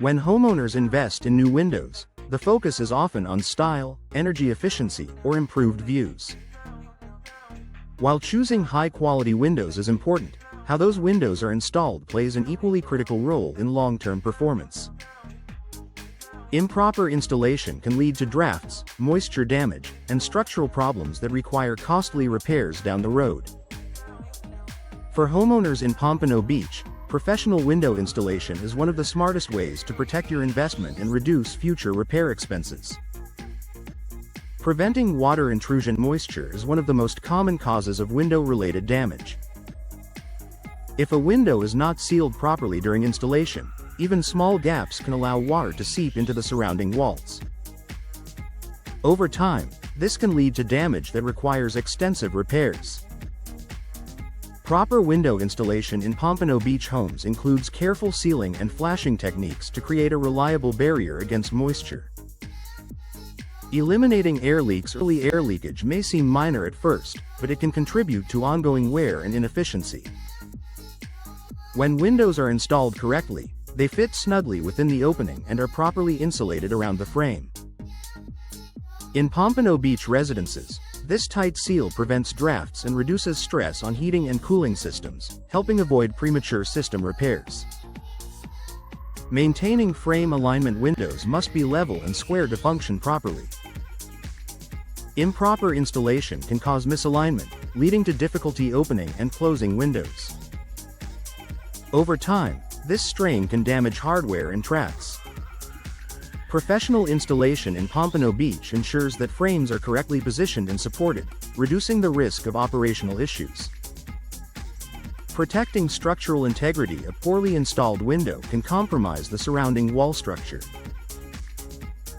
When homeowners invest in new windows, the focus is often on style, energy efficiency, or improved views. While choosing high-quality windows is important, how those windows are installed plays an equally critical role in long-term performance. Improper installation can lead to drafts, moisture damage, and structural problems that require costly repairs down the road. For homeowners in Pompano Beach, professional window installation is one of the smartest ways to protect your investment and reduce future repair expenses. Preventing water intrusion. Moisture is one of the most common causes of window-related damage. If a window is not sealed properly during installation, even small gaps can allow water to seep into the surrounding walls. Over time, this can lead to damage that requires extensive repairs. Proper window installation in Pompano Beach homes includes careful sealing and flashing techniques to create a reliable barrier against moisture. Eliminating air leaks. Early air leakage may seem minor at first, but it can contribute to ongoing wear and inefficiency. When windows are installed correctly, they fit snugly within the opening and are properly insulated around the frame. In Pompano Beach residences, this tight seal prevents drafts and reduces stress on heating and cooling systems, helping avoid premature system repairs. Maintaining frame alignment. Windows must be level and square to function properly. Improper installation can cause misalignment, leading to difficulty opening and closing windows. Over time, this strain can damage hardware and tracks. Professional installation in Pompano Beach ensures that frames are correctly positioned and supported, reducing the risk of operational issues. Protecting structural integrity. A poorly installed window can compromise the surrounding wall structure.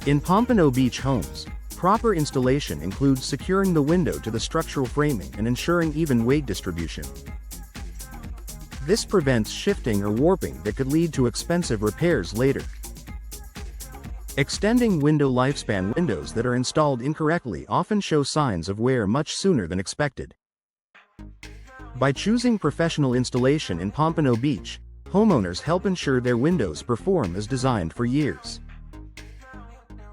In Pompano Beach homes, proper installation includes securing the window to the structural framing and ensuring even weight distribution. This prevents shifting or warping that could lead to expensive repairs later. Extending window lifespan. Windows that are installed incorrectly often show signs of wear much sooner than expected. By choosing professional installation in Pompano Beach, homeowners help ensure their windows perform as designed for years.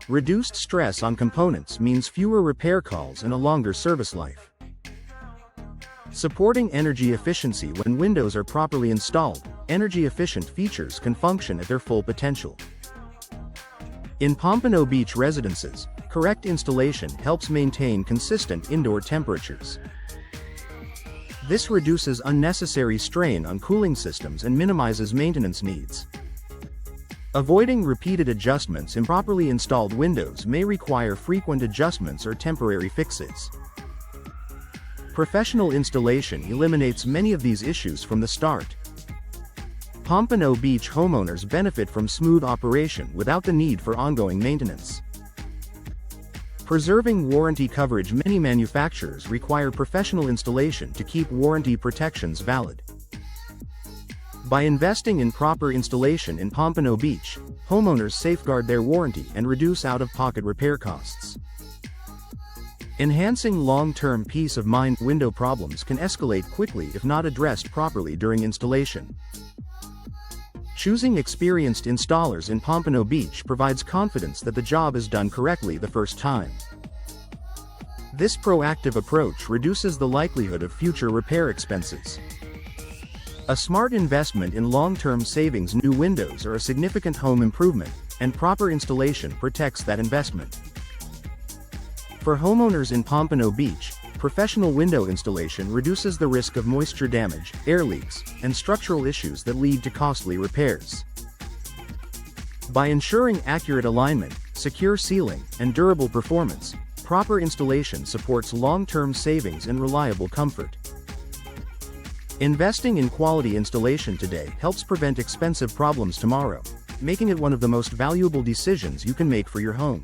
Reduced stress on components means fewer repair calls and a longer service life. Supporting energy efficiency. When windows are properly installed, energy-efficient features can function at their full potential. In Pompano Beach residences, correct installation helps maintain consistent indoor temperatures. This reduces unnecessary strain on cooling systems and minimizes maintenance needs. Avoiding repeated adjustments. Improperly installed windows may require frequent adjustments or temporary fixes. Professional installation eliminates many of these issues from the start. Pompano Beach homeowners benefit from smooth operation without the need for ongoing maintenance. Preserving warranty coverage. Many manufacturers require professional installation to keep warranty protections valid. By investing in proper installation in Pompano Beach, homeowners safeguard their warranty and reduce out-of-pocket repair costs. Enhancing long-term peace of mind. Window problems can escalate quickly if not addressed properly during installation. Choosing experienced installers in Pompano Beach provides confidence that the job is done correctly the first time. This proactive approach reduces the likelihood of future repair expenses. A smart investment in long-term savings. New windows are a significant home improvement, and proper installation protects that investment. For homeowners in Pompano Beach, professional window installation reduces the risk of moisture damage, air leaks, and structural issues that lead to costly repairs. By ensuring accurate alignment, secure sealing, and durable performance, proper installation supports long-term savings and reliable comfort. Investing in quality installation today helps prevent expensive problems tomorrow, making it one of the most valuable decisions you can make for your home.